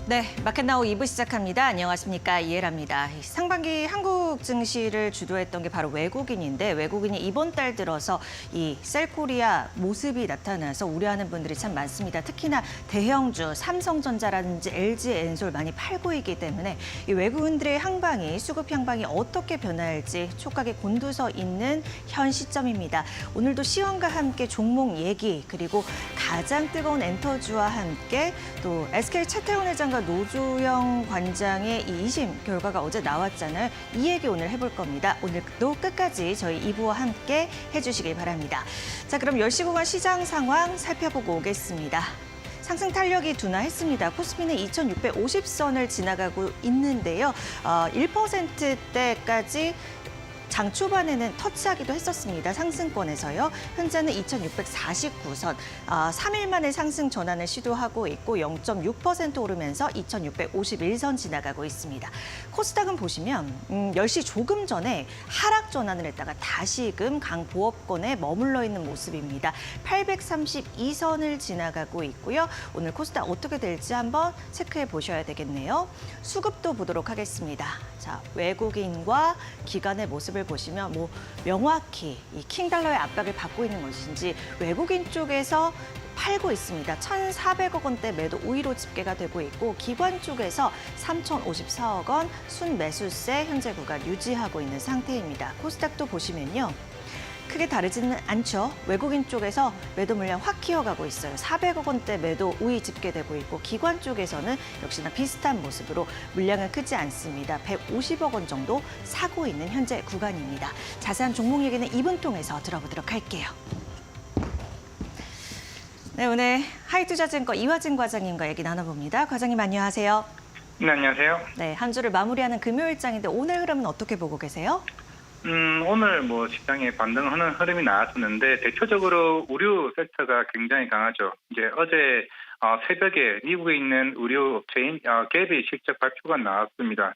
네, 마켓나우 2부 시작합니다. 안녕하십니까, 이혜라입니다. 상반기 한국 증시를 주도했던 게 바로 외국인인데 외국인이 이번 달 들어서 이 셀코리아 모습이 나타나서 우려하는 분들이 참 많습니다. 특히나 대형주, 삼성전자라든지 LG 엔솔 많이 팔고 있기 때문에 이 외국인들의 향방이, 수급 향방이 어떻게 변화할지 촉각에 곤두서 있는 현 시점입니다. 오늘도 시황과 함께 종목 얘기, 그리고 가장 뜨거운 엔터주와 함께 또 SK 차태원 회장과 노조영 관장의 이 2심 결과가 어제 나왔잖아요. 이 얘기 오늘 해볼 겁니다. 오늘도 끝까지 저희 2부와 함께 해주시길 바랍니다. 자, 그럼 10시 구간 시장 상황 살펴보고 오겠습니다. 상승 탄력이 둔화했습니다. 코스피는 2,650선을 지나가고 있는데요. 1%대까지 장 초반에는 터치하기도 했었습니다. 상승권에서요. 현재는 2,649선, 3일 만에 상승 전환을 시도하고 있고 0.6% 오르면서 2,651선 지나가고 있습니다. 코스닥은 보시면 10시 조금 전에 하락 전환을 했다가 다시금 강보합권에 머물러 있는 모습입니다. 832선을 지나가고 있고요. 오늘 코스닥 어떻게 될지 한번 체크해 보셔야 되겠네요. 수급도 보도록 하겠습니다. 자, 외국인과 기관의 모습을 보시면 명확히 이 킹달러의 압박을 받고 있는 것인지 외국인 쪽에서 팔고 있습니다. 1,400억 원대 매도 우위로 집계가 되고 있고 기관 쪽에서 3,054억 원 순매수세 현재 구간 유지하고 있는 상태입니다. 코스닥도 보시면요. 크게 다르지는 않죠. 외국인 쪽에서 매도 물량 확 키워가고 있어요. 400억 원대 매도 우위 집계되고 있고 기관 쪽에서는 역시나 비슷한 모습으로 물량은 크지 않습니다. 150억 원 정도 사고 있는 현재 구간입니다. 자세한 종목 얘기는 2분 통해서 들어보도록 할게요. 네, 오늘 하이투자증권 이화진 과장님과 얘기 나눠봅니다. 과장님 안녕하세요. 네, 안녕하세요. 네, 한 주를 마무리하는 금요일장인데 오늘 흐름은 어떻게 보고 계세요? 오늘 시장에 반등하는 흐름이 나왔었는데 대표적으로 의류 섹터가 굉장히 강하죠. 이제 어제 새벽에 미국에 있는 의류 업체인 갭이 실적 발표가 나왔습니다.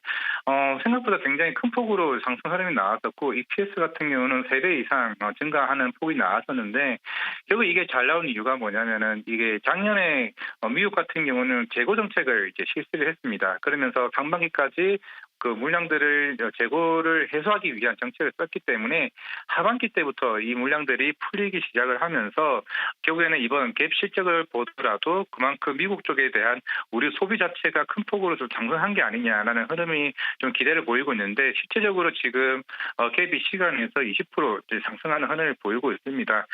생각보다 굉장히 큰 폭으로 상승 흐름이 나왔었고 EPS 같은 경우는 3배 이상 증가하는 폭이 나왔었는데 결국 이게 잘 나온 이유가 뭐냐면은 이게 작년에 미국 같은 경우는 재고 정책을 이제 실시를 했습니다. 그러면서 상반기까지 그 물량들을 재고를 해소하기 위한 정책을 썼기 때문에 하반기 때부터 이 물량들이 풀리기 시작을 하면서 결국에는 이번 갭 실적을 보더라도 그만큼 미국 쪽에 대한 우리 소비 자체가 큰 폭으로 좀 상승한 게 아니냐라는 흐름이 좀 기대를 보이고 있는데 실제적으로 지금 갭이 시간에서 20% 상승하는 흐름을 보이고 있습니다.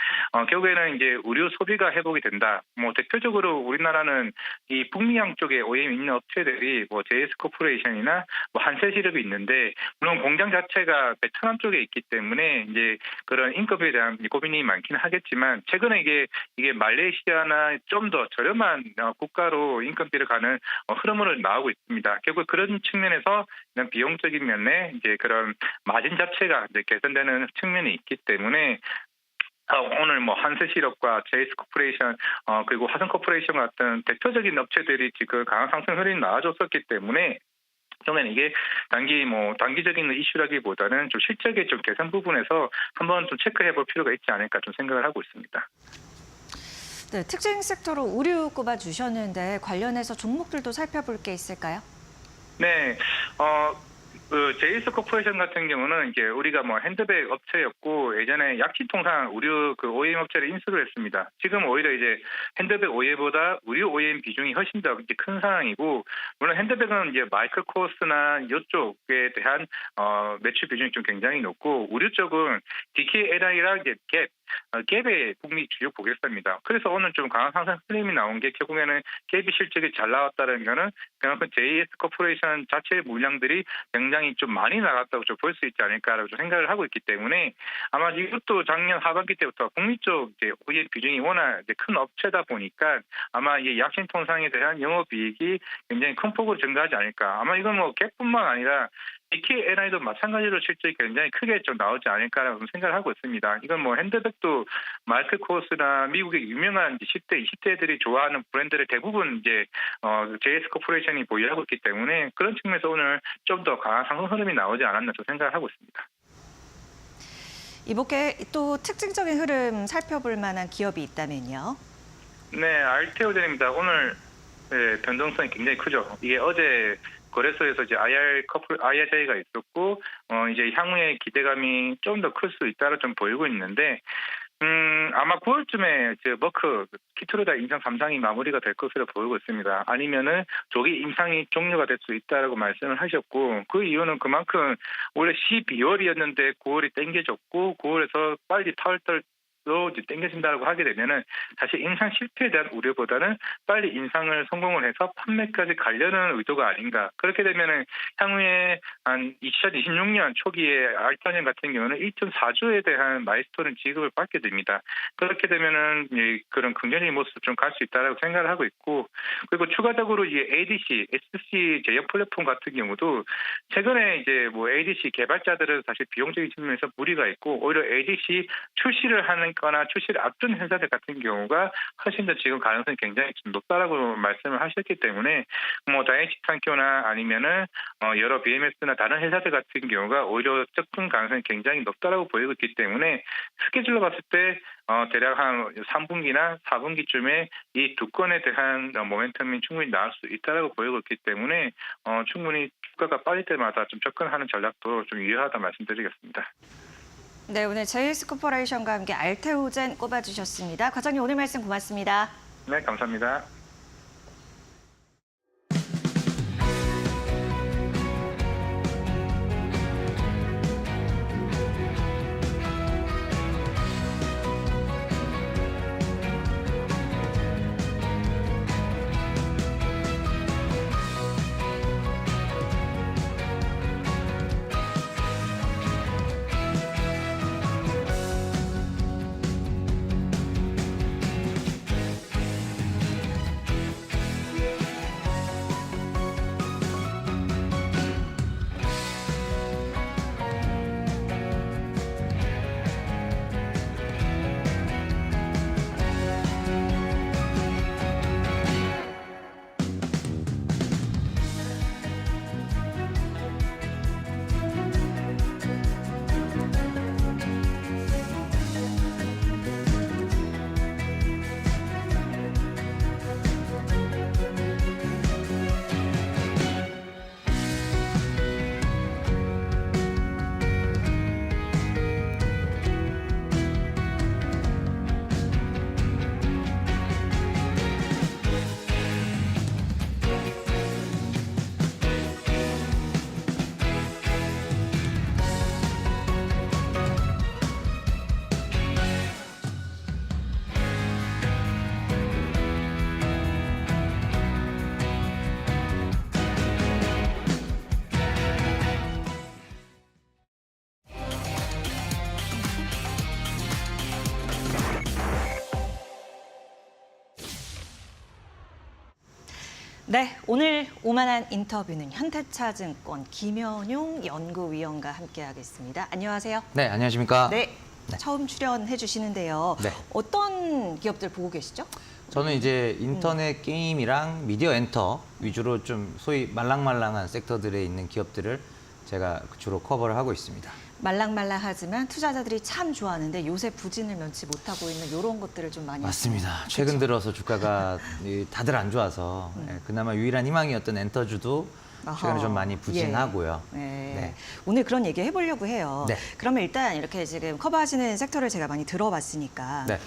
결국에는 이제 의류 소비가 회복이 된다. 대표적으로 우리나라는 이 북미양 쪽에 OEM 있는 업체들이 JS 코퍼레이션이나 한세실업이 있는데 물론 공장 자체가 베트남 쪽에 있기 때문에 이제 그런 인건비에 대한 고민이 많기는 하겠지만 최근에 이게 말레이시아나 좀 더 저렴한 국가로 인건비를 가는 흐름으로 나오고 있습니다. 결국 그런 측면에서 비용적인 면에 이제 그런 마진 자체가 이제 개선되는 측면이 있기 때문에 오늘 한세실업과 JS 코퍼레이션 그리고 화성 코퍼레이션 같은 대표적인 업체들이 지금 강한 상승 흐름이 나와줬었기 때문에 저는 이게 단기적인 이슈라기보다는 좀 실적의 좀 개선 부분에서 한번 좀 체크해 볼 필요가 있지 않을까 좀 생각을 하고 있습니다. 네, 특징 섹터로 의류 꼽아 주셨는데 관련해서 종목들도 살펴볼 게 있을까요? 네, JS 코퍼레이션 같은 경우는 이제 우리가 핸드백 업체였고 예전에 약치통상 의류 그 OEM 업체를 인수를 했습니다. 지금 오히려 이제 핸드백 OEM보다 의류 OEM 비중이 훨씬 더 이제 큰 상황이고 물론 핸드백은 이제 마이클 코스나 이쪽에 대한 매출 비중이 좀 굉장히 높고 의류 쪽은 DKNI랑 이제 갭의 북미 주요 고객사입니다. 그래서 오늘 좀 강한 상승 흐름이 나온 게 결국에는 갭이 실적이 잘 나왔다는 거는 그만큼 JS 코퍼레이션 자체의 물량들이 굉장히 좀 많이 나갔다고 좀 볼 수 있지 않을까라고 좀 생각을 하고 있기 때문에 아마 이것도 작년 하반기 때부터 북미 쪽 이제 OEM 비중이 워낙 이제 큰 업체다 보니까 아마 이 약신통상에 대한 영업이익이 굉장히 큰 폭으로 증가하지 않을까. 아마 이건 갭뿐만 아니라 DKNI도 마찬가지로 실적이 굉장히 크게 좀 나오지 않을까라고 생각을 하고 있습니다. 이건 핸드백도 마이클 코스나 미국의 유명한 10대, 20대들이 좋아하는 브랜드를 대부분 이제 JS 코퍼레이션이 보유하고 있기 때문에 그런 측면에서 오늘 좀 더 강한 상승 흐름이 나오지 않았나 좀 생각을 하고 있습니다. 이복에 또 특징적인 흐름 살펴볼 만한 기업이 있다면요? 네, 알테오젠입니다. 오늘 네, 변동성이 굉장히 크죠. 이게 어제 거래소에서 이제 IRJ가 있었고, 이제 향후에 기대감이 좀 더 클 수 있다고 좀 보이고 있는데, 아마 9월쯤에 머크 키트로다 임상 3상이 마무리가 될 것으로 보이고 있습니다. 아니면은 조기 임상이 종료가 될 수 있다라고 말씀을 하셨고, 그 이유는 그만큼 원래 12월이었는데 9월이 땡겨졌고, 9월에서 빨리 타월달 로 땡겨진다고 하게 되면은 사실 임상 실패에 대한 우려보다는 빨리 임상을 성공을 해서 판매까지 가려는 의도가 아닌가. 그렇게 되면은 향후에 한 2026년 초기에 알타년 같은 경우는 1.4조에 대한 마일스톤을 지급을 받게 됩니다. 그렇게 되면은 그런 긍정적인 모습 좀 갈 수 있다라고 생각을 하고 있고, 그리고 추가적으로 이제 ADC, SC 제휴 플랫폼 같은 경우도 최근에 이제 뭐 ADC 개발자들은 사실 비용적인 측면에서 무리가 있고, 오히려 ADC 출시를 하는 거나 출시를 앞둔 회사들 같은 경우가 훨씬 더 지금 가능성이 굉장히 좀 높다라고 말씀을 하셨기 때문에 뭐 다이치탄큐나 아니면은 여러 BMS나 다른 회사들 같은 경우가 오히려 접근 가능성이 굉장히 높다라고 보이고 있기 때문에 스케줄로 봤을 때 대략 한 3분기나 4분기쯤에 이 두 건에 대한 모멘텀이 충분히 나올 수 있다라고 보이고 있기 때문에 충분히 주가가 빠질 때마다 좀 접근하는 전략도 좀 유효하다 말씀드리겠습니다. 네, 오늘 JS 코퍼레이션과 함께 알테오젠 꼽아주셨습니다. 과장님 오늘 말씀 고맙습니다. 네, 감사합니다. 네, 오늘 오만한 인터뷰는 현대차증권 김현용 연구위원과 함께하겠습니다. 안녕하세요. 네, 안녕하십니까? 네, 처음 출연해 주시는데요. 네. 어떤 기업들 보고 계시죠? 저는 이제 인터넷 게임이랑 미디어 엔터 위주로 좀 소위 말랑말랑한 섹터들에 있는 기업들을 제가 주로 커버를 하고 있습니다. 말랑말랑하지만 투자자들이 참 좋아하는데 요새 부진을 면치 못하고 있는 이런 것들을 좀 많이 맞습니다. 최근 들어서 주가가 다들 안 좋아서 그나마 유일한 희망이었던 엔터주도 최근에 좀 많이 부진하고요. 예. 네. 네. 오늘 그런 얘기 해보려고 해요. 네. 그러면 일단 이렇게 지금 커버하시는 섹터를 제가 많이 들어봤으니까 네.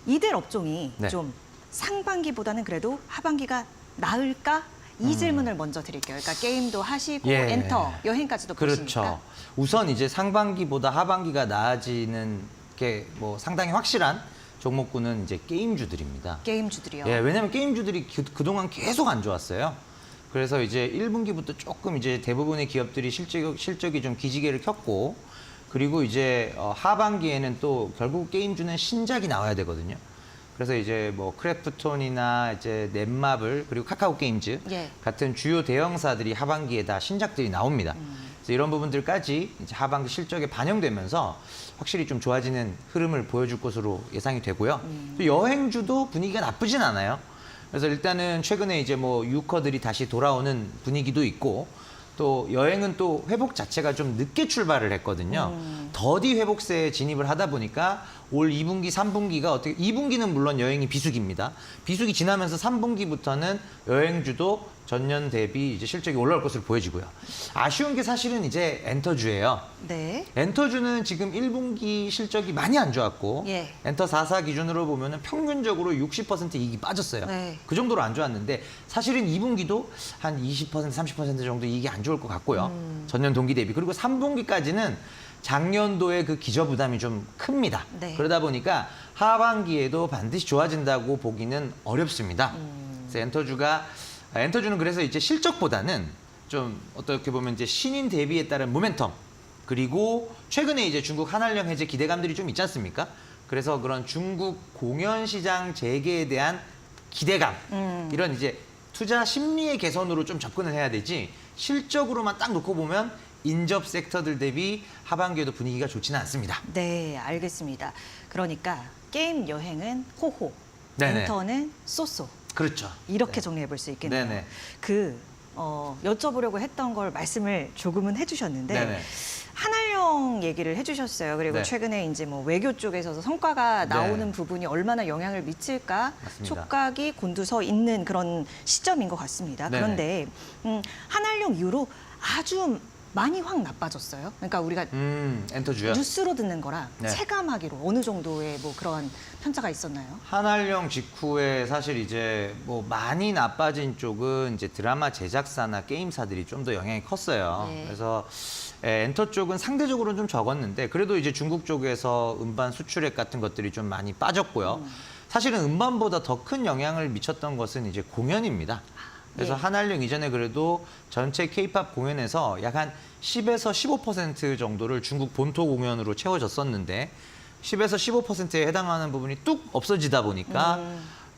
이들 업종이 네. 좀 상반기보다는 그래도 하반기가 나을까? 이 질문을 먼저 드릴게요. 그러니까 게임도 하시고 예. 엔터, 여행까지도 그렇죠. 보시니까. 우선 이제 상반기보다 하반기가 나아지는 게 뭐 상당히 확실한 종목군은 이제 게임주들입니다. 게임주들이요. 예, 왜냐하면 게임주들이 그동안 계속 안 좋았어요. 그래서 이제 1분기부터 조금 이제 대부분의 기업들이 실적이 좀 기지개를 켰고, 그리고 이제 하반기에는 또 결국 게임주는 신작이 나와야 되거든요. 그래서 이제 뭐 크래프톤이나 이제 넷마블 그리고 카카오 게임즈 예. 같은 주요 대형사들이 하반기에 다 신작들이 나옵니다. 그래서 이런 부분들까지 이제 하반기 실적에 반영되면서 확실히 좀 좋아지는 흐름을 보여줄 것으로 예상이 되고요. 또 여행주도 분위기가 나쁘진 않아요. 그래서 일단은 최근에 이제 뭐 유커들이 다시 돌아오는 분위기도 있고, 또 여행은 또 회복 자체가 좀 늦게 출발을 했거든요. 더디 회복세에 진입을 하다 보니까 올 2분기, 3분기가 어떻게 2분기는 물론 여행이 비수기입니다. 비수기 지나면서 3분기부터는 여행주도 전년 대비 이제 실적이 올라올 것으로 보여지고요. 아쉬운 게 사실은 이제 엔터주예요. 네. 엔터주는 지금 1분기 실적이 많이 안 좋았고 예. 엔터 4사 기준으로 보면은 평균적으로 60% 이익이 빠졌어요. 네. 그 정도로 안 좋았는데 사실은 2분기도 한 20%, 30% 정도 이익이 안 좋을 것 같고요. 전년 동기 대비. 그리고 3분기까지는 작년도의 그 기저 부담이 좀 큽니다. 네. 그러다 보니까 하반기에도 반드시 좋아진다고 보기는 어렵습니다. 그래서 엔터주는 그래서 이제 실적보다는 좀 어떻게 보면 이제 신인 대비에 따른 모멘텀 그리고 최근에 이제 중국 한한령 해제 기대감들이 좀 있지 않습니까? 그래서 그런 중국 공연 시장 재개에 대한 기대감 이런 이제 투자 심리의 개선으로 좀 접근을 해야 되지 실적으로만 딱 놓고 보면 인접 섹터들 대비 하반기에도 분위기가 좋지는 않습니다. 네, 알겠습니다. 그러니까 게임 여행은 호호, 네네. 엔터는 쏘쏘. 그렇죠. 이렇게 네. 정리해 볼 수 있겠네요. 네네. 여쭤보려고 했던 걸 말씀을 조금은 해주셨는데 네네. 한한령 얘기를 해주셨어요. 그리고 네. 최근에 이제 뭐 외교 쪽에서도 성과가 네. 나오는 부분이 얼마나 영향을 미칠까 맞습니다. 촉각이 곤두서 있는 그런 시점인 것 같습니다. 네네. 그런데 한한령 이후로 아주 많이 확 나빠졌어요. 그러니까 우리가 엔터주요. 뉴스로 듣는 거랑 네. 체감하기로 어느 정도의 뭐 그런 편차가 있었나요? 한한령 직후에 사실 이제 뭐 많이 나빠진 쪽은 이제 드라마 제작사나 게임사들이 좀 더 영향이 컸어요. 네. 그래서 엔터 쪽은 상대적으로는 좀 적었는데 그래도 이제 중국 쪽에서 음반 수출액 같은 것들이 좀 많이 빠졌고요. 사실은 음반보다 더 큰 영향을 미쳤던 것은 이제 공연입니다. 그래서 예. 한한령 이전에 그래도 전체 K-팝 공연에서 약 한 10에서 15% 정도를 중국 본토 공연으로 채워졌었는데 10에서 15%에 해당하는 부분이 뚝 없어지다 보니까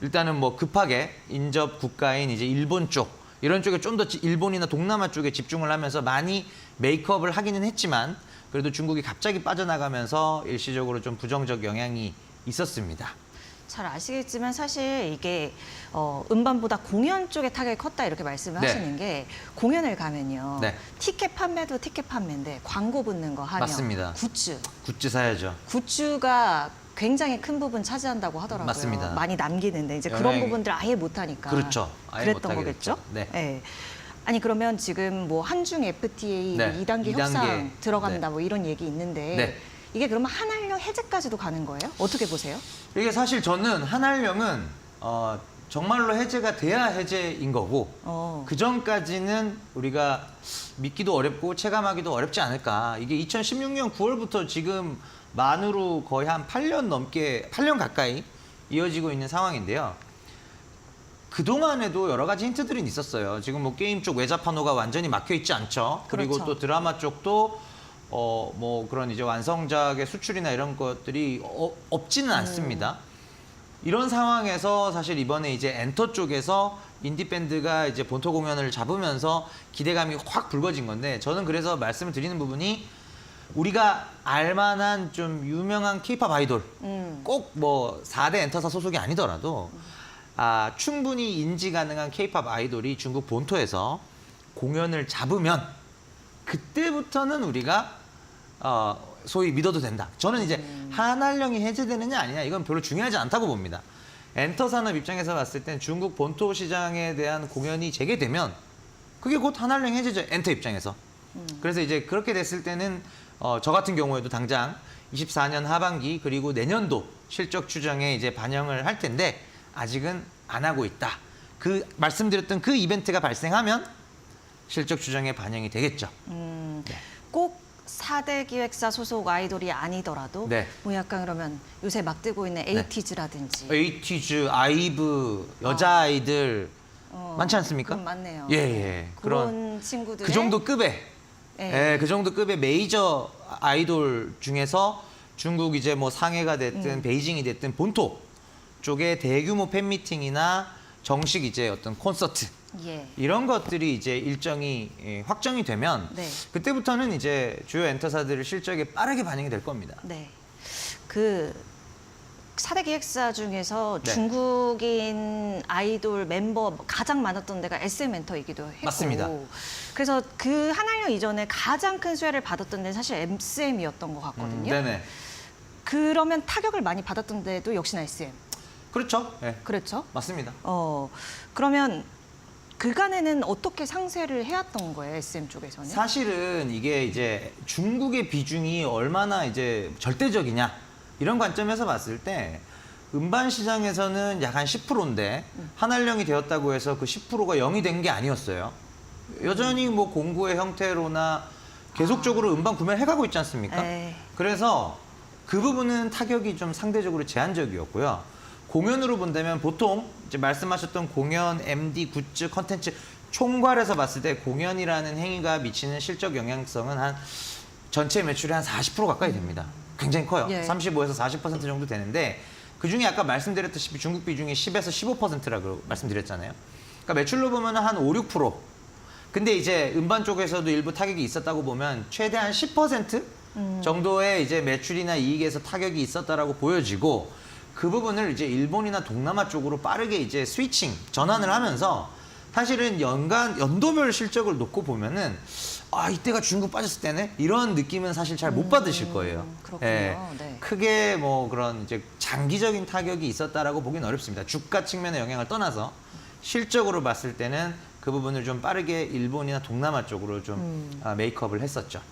일단은 뭐 급하게 인접 국가인 이제 일본 쪽 이런 쪽에 좀 더 일본이나 동남아 쪽에 집중을 하면서 많이 메이크업을 하기는 했지만 그래도 중국이 갑자기 빠져나가면서 일시적으로 좀 부정적 영향이 있었습니다. 잘 아시겠지만 사실 이게 음반보다 공연 쪽에 타격이 컸다 이렇게 말씀을 네. 하시는 게 공연을 가면요. 네. 티켓 판매도 티켓 판매인데 광고 붙는 거 하면 맞습니다. 굿즈 사야죠. 굿즈가 굉장히 큰 부분 차지한다고 하더라고요. 맞습니다. 많이 남기는데 이제 그런 영향이- 부분들 아예 못 하니까. 그렇죠. 아예 그랬던 못하게 거겠죠? 됐죠. 네. 네. 아니 그러면 지금 뭐 한중 FTA 네. 2단계 2단계. 협상 들어간다 네. 뭐 이런 얘기 있는데 네. 이게 그러면 한한령 해제까지도 가는 거예요? 어떻게 보세요? 이게 사실 저는 한한령은 정말로 해제가 돼야 해제인 거고 그 전까지는 우리가 믿기도 어렵고 체감하기도 어렵지 않을까. 이게 2016년 9월부터 지금 만으로 거의 한 8년 가까이 이어지고 있는 상황인데요. 그동안에도 여러 가지 힌트들이 있었어요. 지금 뭐 게임 쪽 외자 판호가 완전히 막혀 있지 않죠. 그리고 그렇죠. 또 드라마 쪽도 뭐 그런 이제 완성작의 수출이나 이런 것들이 없지는 않습니다. 이런 상황에서 사실 이번에 이제 엔터 쪽에서 인디 밴드가 이제 본토 공연을 잡으면서 기대감이 확 불거진 건데 저는 그래서 말씀을 드리는 부분이 우리가 알만한 좀 유명한 케이팝 아이돌 꼭 뭐 4대 엔터사 소속이 아니더라도 충분히 인지 가능한 케이팝 아이돌이 중국 본토에서 공연을 잡으면 그때부터는 우리가 소위 믿어도 된다. 저는 이제 한한령이 해제되느냐 아니냐 이건 별로 중요하지 않다고 봅니다. 엔터 산업 입장에서 봤을 땐 중국 본토 시장에 대한 공연이 재개되면 그게 곧 한한령 해제죠. 엔터 입장에서. 그래서 이제 그렇게 됐을 때는 저 같은 경우에도 당장 24년 하반기 그리고 내년도 실적 추정에 이제 반영을 할 텐데 아직은 안 하고 있다. 그 말씀드렸던 그 이벤트가 발생하면 실적 추정에 반영이 되겠죠. 꼭 4대 기획사 소속 아이돌이 아니더라도 네. 뭐 약간 그러면 요새 막 뜨고 있는 에이티즈라든지 에이티즈, 아이브, 여자 아이들 많지 않습니까? 많네요. 예. 그런 친구들 그 정도 급의 예. 그 정도 급의 메이저 아이돌 중에서 중국 이제 뭐 상해가 됐든 베이징이 됐든 본토 쪽에 대규모 팬미팅이나 정식 이제 어떤 콘서트 예. 이런 것들이 이제 일정이 확정이 되면 네. 그때부터는 이제 주요 엔터사들 실적에 빠르게 반영이 될 겁니다. 네. 그 4대 기획사 중에서 네. 중국인 아이돌 멤버 가장 많았던 데가 SM 엔터이기도 했고. 맞습니다. 그래서 그 한한령 이전에 가장 큰 수혜를 받았던 데는 사실 MCM이었던 것 같거든요. 네네. 그러면 타격을 많이 받았던 데도 역시나 SM. 그렇죠. 네, 그렇죠? 맞습니다. 그러면 그간에는 어떻게 상쇄를 해왔던 거예요, SM 쪽에서는? 사실은 이게 이제 중국의 비중이 얼마나 이제 절대적이냐 이런 관점에서 봤을 때 음반 시장에서는 약 한 10%인데 한알령이 되었다고 해서 그 10%가 0이 된 게 아니었어요. 여전히 뭐 공구의 형태로나 계속적으로 음반 구매를 해가고 있지 않습니까? 에이. 그래서 그 부분은 타격이 좀 상대적으로 제한적이었고요. 공연으로 본다면 보통 이제 말씀하셨던 공연, MD, 굿즈, 컨텐츠 총괄해서 봤을 때 공연이라는 행위가 미치는 실적 영향성은 한 전체 매출의 한 40% 가까이 됩니다. 굉장히 커요. 예. 35에서 40% 정도 되는데 그중에 아까 말씀드렸다시피 중국 비중이 10에서 15%라고 말씀드렸잖아요. 그러니까 매출로 보면 한 5, 6%. 근데 이제 음반 쪽에서도 일부 타격이 있었다고 보면 최대한 10% 정도의 이제 매출이나 이익에서 타격이 있었다라고 보여지고 그 부분을 이제 일본이나 동남아 쪽으로 빠르게 이제 스위칭, 전환을 하면서 사실은 연도별 실적을 놓고 보면은 아, 이때가 중국 빠졌을 때네? 이런 느낌은 사실 잘 못 받으실 거예요. 그렇군요. 네. 크게 뭐 그런 이제 장기적인 타격이 있었다라고 보기는 어렵습니다. 주가 측면의 영향을 떠나서 실적으로 봤을 때는 그 부분을 좀 빠르게 일본이나 동남아 쪽으로 좀 메이크업을 했었죠.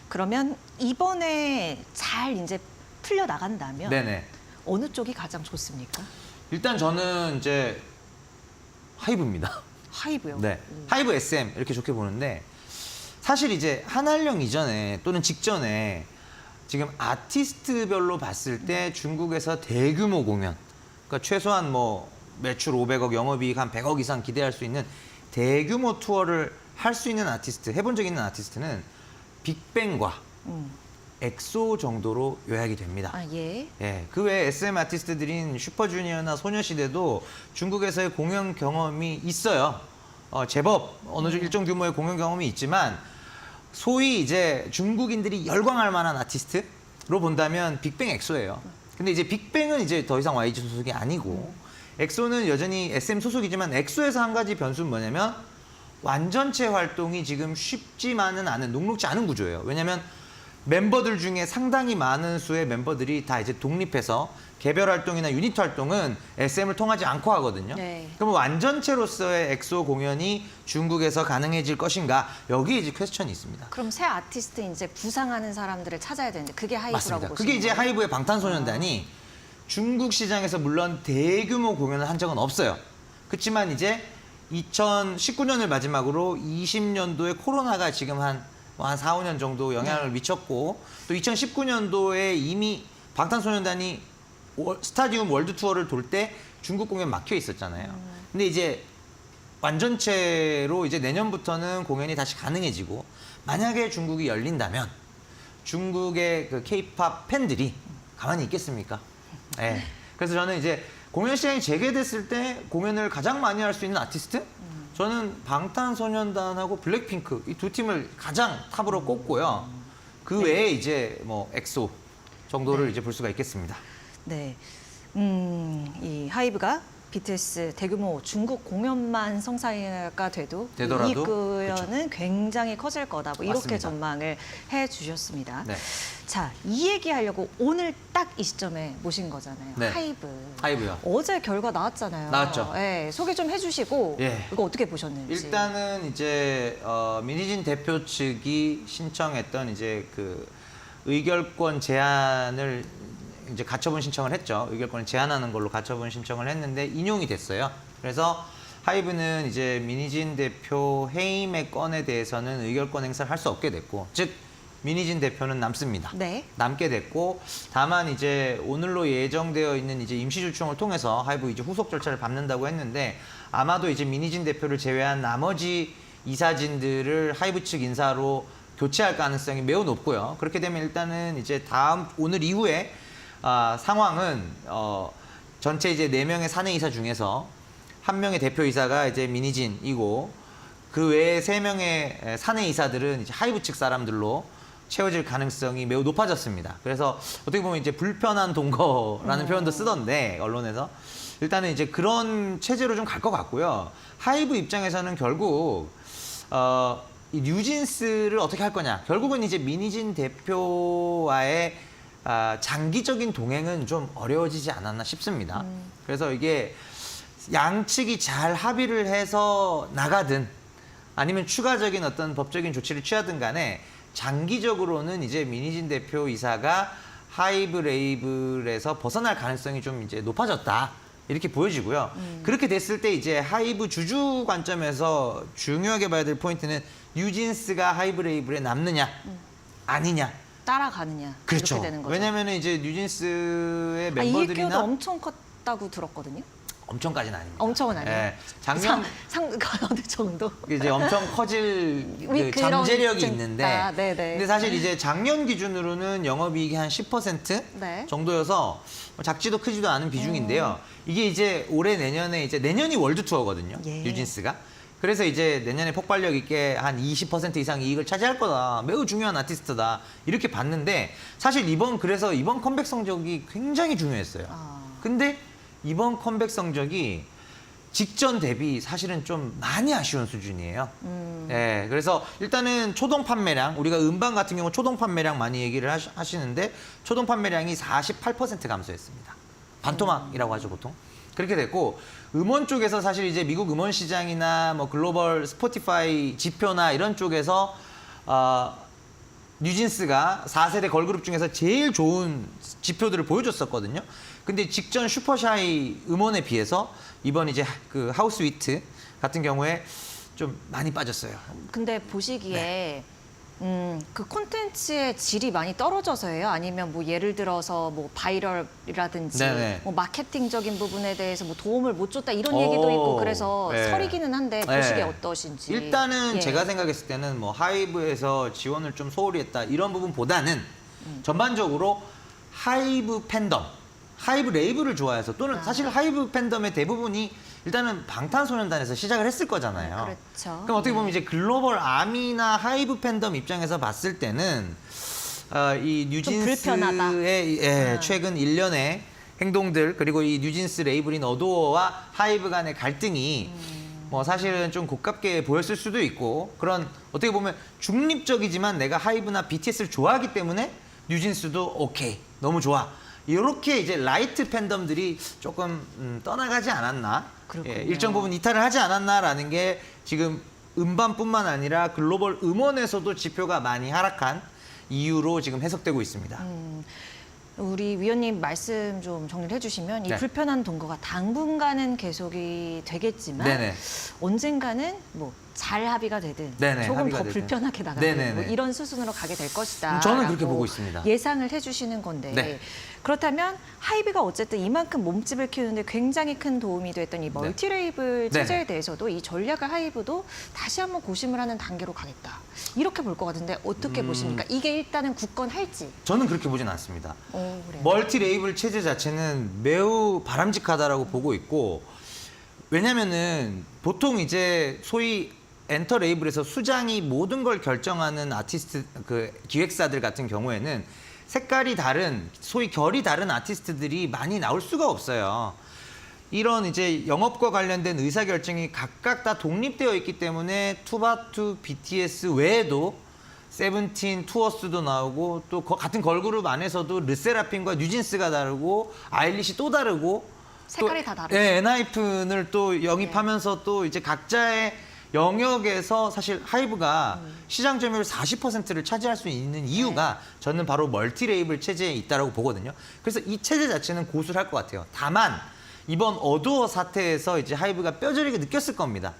그러면 이번에 잘 이제 풀려 나간다면 네네. 어느 쪽이 가장 좋습니까? 일단 저는 이제 하이브입니다. 하이브요. 네. 하이브 SM 이렇게 좋게 보는데 사실 이제 한알령 이전에 또는 직전에 지금 아티스트별로 봤을 때 중국에서 대규모 공연, 그러니까 최소한 뭐 매출 500억, 영업이익 한 100억 이상 기대할 수 있는 대규모 투어를 할 수 있는 아티스트, 해본 적 있는 아티스트는 빅뱅과 엑소 정도로 요약이 됩니다. 아, 예. 예, 그 외에 SM 아티스트들인 슈퍼주니어나 소녀시대도 중국에서의 공연 경험이 있어요. 제법 어느 정도 일정 규모의 공연 경험이 있지만 소위 이제 중국인들이 열광할 만한 아티스트로 본다면 빅뱅 엑소예요. 근데 이제 빅뱅은 이제 더 이상 YG 소속이 아니고 엑소는 여전히 SM 소속이지만 엑소에서 한 가지 변수는 뭐냐면 완전체 활동이 지금 쉽지만은 않은, 녹록지 않은 구조예요. 왜냐면 멤버들 중에 상당히 많은 수의 멤버들이 다 이제 독립해서 개별 활동이나 유닛 활동은 SM을 통하지 않고 하거든요. 네. 그럼 완전체로서의 엑소 공연이 중국에서 가능해질 것인가? 여기에 이제 퀘스천이 있습니다. 그럼 새 아티스트 이제 부상하는 사람들을 찾아야 되는데 그게 하이브라고 맞습니다. 보시는 그게 이제 거예요? 하이브의 방탄소년단이 중국 시장에서 물론 대규모 공연을 한 적은 없어요. 그렇지만 이제 2019년을 마지막으로 20년도에 코로나가 지금 한 4, 5년 정도 영향을 미쳤고 또 2019년도에 이미 방탄소년단이 스타디움 월드 투어를 돌 때 중국 공연 막혀 있었잖아요. 근데 이제 완전체로 이제 내년부터는 공연이 다시 가능해지고 만약에 중국이 열린다면 중국의 그 K-팝 팬들이 가만히 있겠습니까? 네. 그래서 저는 이제 공연 시장이 재개됐을 때 공연을 가장 많이 할 수 있는 아티스트? 저는 방탄소년단하고 블랙핑크 이 두 팀을 가장 탑으로 꼽고요. 그 외에 이제 뭐 엑소 정도를 이제 볼 수가 있겠습니다. 네. 이 하이브가 BTS 대규모 중국 공연만 성사가 되더라도 이익 구현은 굉장히 커질 거다. 뭐 이렇게 맞습니다. 전망을 해주셨습니다. 네. 자, 이 얘기하려고 오늘 딱 이 시점에 모신 거잖아요. 네. 하이브요. 어제 결과 나왔잖아요. 나왔죠. 네, 소개 좀 해주시고 예. 이거 어떻게 보셨는지. 일단은 이제 민희진 대표 측이 신청했던 이제 그 의결권 제한을 이제 가처분 신청을 했죠. 의결권을 제한하는 걸로 가처분 신청을 했는데 인용이 됐어요. 그래서 하이브는 이제 민희진 대표 해임의 건에 대해서는 의결권 행사를 할 수 없게 됐고, 즉 민희진 대표는 남습니다. 네. 남게 됐고, 다만 이제 오늘로 예정되어 있는 이제 임시주총을 통해서 하이브 이제 후속 절차를 밟는다고 했는데 아마도 이제 민희진 대표를 제외한 나머지 이사진들을 하이브 측 인사로 교체할 가능성이 매우 높고요. 그렇게 되면 일단은 이제 오늘 이후에 상황은 전체 이제 4명의 사내이사 중에서 1명의 대표이사가 이제 민희진이고 그 외에 3명의 사내이사들은 이제 하이브 측 사람들로 채워질 가능성이 매우 높아졌습니다. 그래서 어떻게 보면 이제 불편한 동거라는 표현도 쓰던데 언론에서 일단은 이제 그런 체제로 좀 갈 것 같고요. 하이브 입장에서는 결국 이 뉴진스를 어떻게 할 거냐. 결국은 이제 민희진 대표와의 장기적인 동행은 좀 어려워지지 않았나 싶습니다. 그래서 이게 양측이 잘 합의를 해서 나가든 아니면 추가적인 어떤 법적인 조치를 취하든 간에 장기적으로는 이제 민희진 대표 이사가 하이브 레이블에서 벗어날 가능성이 좀 이제 높아졌다. 이렇게 보여지고요. 그렇게 됐을 때 이제 하이브 주주 관점에서 중요하게 봐야 될 포인트는 뉴진스가 하이브 레이블에 남느냐, 아니냐. 따라가느냐. 그렇죠. 이렇게 되는 거죠. 왜냐면은 이제 뉴진스의 이 멤버들이나 기여도 엄청 컸다고 들었거든요. 엄청까지는 아닙니다. 엄청은 아니에요. 예, 작년 어느 정도? 이제 엄청 커질 그 그런 잠재력이 좀- 있는데, 네네. 근데 사실 이제 작년 기준으로는 영업이익이 한 10% 네. 정도여서 작지도 크지도 않은 비중인데요. 이게 이제 올해 내년에 이제 내년이 월드 투어거든요. 예. 뉴진스가. 그래서 이제 내년에 폭발력 있게 한 20% 이상 이익을 차지할 거다. 매우 중요한 아티스트다. 이렇게 봤는데 사실 그래서 이번 컴백 성적이 굉장히 중요했어요. 근데 이번 컴백 성적이 직전 대비 사실은 좀 많이 아쉬운 수준이에요. 네, 그래서 일단은 초동 판매량, 우리가 음반 같은 경우 초동 판매량 많이 얘기를 하시는데 초동 판매량이 48% 감소했습니다. 반토막이라고 하죠, 보통. 그렇게 됐고, 음원 쪽에서 사실 이제 미국 음원 시장이나 뭐 글로벌 스포티파이 지표나 이런 쪽에서 뉴진스가 4세대 걸그룹 중에서 제일 좋은 지표들을 보여줬었거든요. 근데 직전 슈퍼샤이 음원에 비해서 이번 이제 그 하우스 위트 같은 경우에 좀 많이 빠졌어요. 근데 보시기에 네. 그 콘텐츠의 질이 많이 떨어져서예요? 아니면 뭐 예를 들어서 뭐 바이럴이라든지 네네. 뭐 마케팅적인 부분에 대해서 뭐 도움을 못 줬다 이런 얘기도 있고 그래서 네. 설이기는 한데 네. 보시기에 어떠신지. 일단은 예. 제가 생각했을 때는 뭐 하이브에서 지원을 좀 소홀히 했다 이런 부분보다는 전반적으로 하이브 팬덤, 하이브 레이블을 좋아해서 또는 사실 하이브 팬덤의 대부분이 일단은 방탄소년단에서 시작을 했을 거잖아요. 그렇죠. 그럼 어떻게 보면 이제 글로벌 아미나 하이브 팬덤 입장에서 봤을 때는 이 불편하다. 뉴진스의 최근 1년의 행동들 그리고 이 뉴진스 레이블인 어도어와 하이브 간의 갈등이 뭐 사실은 좀 고깝게 보였을 수도 있고 그런 어떻게 보면 중립적이지만 내가 하이브나 BTS를 좋아하기 때문에 뉴진스도 오케이 너무 좋아 이렇게 이제 라이트 팬덤들이 조금 떠나가지 않았나 그렇군요. 예, 일정 부분 이탈을 하지 않았나라는 게 지금 음반뿐만 아니라 글로벌 음원에서도 지표가 많이 하락한 이유로 지금 해석되고 있습니다. 우리 위원님 말씀 좀 정리를 해주시면 이 네. 불편한 동거가 당분간은 계속이 되겠지만 네네. 언젠가는 뭐 잘 합의가 되든 네네, 조금 합의가 더 되든. 불편하게 나가는 네네네. 뭐 이런 수순으로 가게 될 것이다. 저는 그렇게 보고 있습니다. 예상을 해주시는 건데 네. 그렇다면 하이브가 어쨌든 이만큼 몸집을 키우는데 굉장히 큰 도움이 됐던 이 멀티레이블 네네. 체제에 대해서도 이 전략을 하이브도 다시 한번 고심을 하는 단계로 가겠다. 이렇게 볼 것 같은데 어떻게 보십니까? 이게 일단은 굳건할지. 저는 그렇게 보진 않습니다. 그래요. 멀티 레이블 체제 자체는 매우 바람직하다라고 보고 있고 왜냐면은 보통 이제 소위 엔터 레이블에서 수장이 모든 걸 결정하는 아티스트 그 기획사들 같은 경우에는 색깔이 다른 소위 결이 다른 아티스트들이 많이 나올 수가 없어요. 이런 이제 영업과 관련된 의사결정이 각각 다 독립되어 있기 때문에 투바투, BTS 외에도 세븐틴, 투어스도 나오고 또 같은 걸그룹 안에서도 르세라핌과 뉴진스가 다르고 아일리시 또 다르고 색깔이 또, 다 다르죠. 예, 엔하이픈을 또 영입하면서 또 이제 각자의 영역에서 사실 하이브가 시장 점유율 40%를 차지할 수 있는 이유가 저는 바로 멀티 레이블 체제에 있다고 보거든요. 그래서 이 체제 자체는 고수할 것 같아요. 다만 이번 어두어 사태에서 이제 하이브가 뼈저리게 느꼈을 겁니다.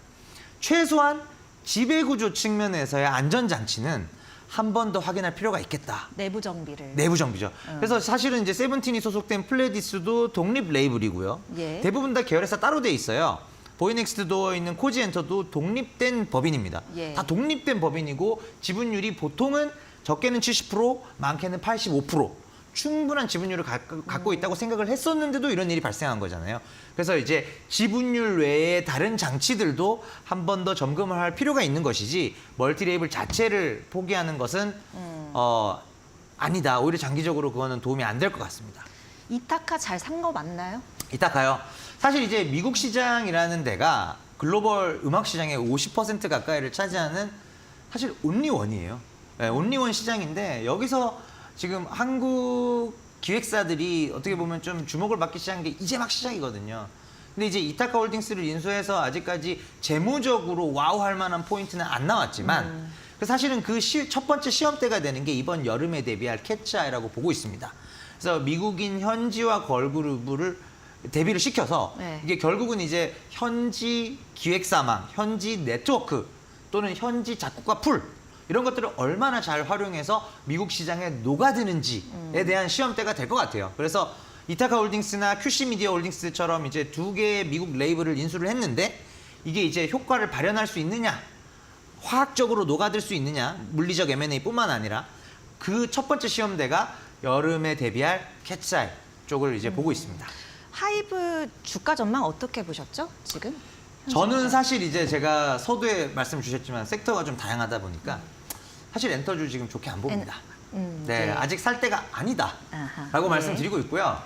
최소한 지배구조 측면에서의 안전장치는 한 번 더 확인할 필요가 있겠다. 내부 정비를. 내부 정비죠. 그래서 사실은 이제 세븐틴이 소속된 플레디스도 독립 레이블이고요. 예. 대부분 다 계열사 따로 돼 있어요. 보이넥스트 도어에 있는 코지엔터도 독립된 법인입니다. 예. 다 독립된 법인이고 지분율이 보통은 적게는 70%, 많게는 85%. 충분한 지분율을 갖고 있다고 생각을 했었는데도 이런 일이 발생한 거잖아요. 그래서 이제 지분율 외에 다른 장치들도 한 번 더 점검을 할 필요가 있는 것이지 멀티 레이블 자체를 포기하는 것은 아니다. 오히려 장기적으로 그거는 도움이 안 될 것 같습니다. 이타카 잘 산 거 맞나요? 이따가요. 사실 이제 미국 시장이라는 데가 글로벌 음악 시장의 50% 가까이를 차지하는 사실 온리원이에요. 네, 온리원 시장인데 여기서 지금 한국 기획사들이 어떻게 보면 좀 주목을 받기 시작한 게 이제 막 시작이거든요. 근데 이제 이타카 홀딩스를 인수해서 아직까지 재무적으로 와우 할 만한 포인트는 안 나왔지만 사실은 그 첫 번째 시험대가 되는 게 이번 여름에 데뷔할 캣츠아이라고 보고 있습니다. 그래서 미국인 현지화 걸그룹을 데뷔를 시켜서 네. 이게 결국은 이제 현지 기획사망, 현지 네트워크 또는 현지 작곡가 풀 이런 것들을 얼마나 잘 활용해서 미국 시장에 녹아드는지에 대한 시험대가 될 것 같아요. 그래서 이타카 홀딩스나 QC 미디어 홀딩스처럼 이제 두 개의 미국 레이블을 인수를 했는데 이게 이제 효과를 발현할 수 있느냐, 화학적으로 녹아들 수 있느냐, 물리적 M&A뿐만 아니라 그 첫 번째 시험대가 여름에 데뷔할 캣츠아이 쪽을 이제 보고 있습니다. 하이브 주가 전망 어떻게 보셨죠? 지금? 저는 사실 이제 제가 서두에 말씀 주셨지만 섹터가 좀 다양하다 보니까 사실 엔터주 지금 좋게 안 봅니다. 네, 네. 아직 살 때가 아니다라고 아하, 말씀드리고 있고요.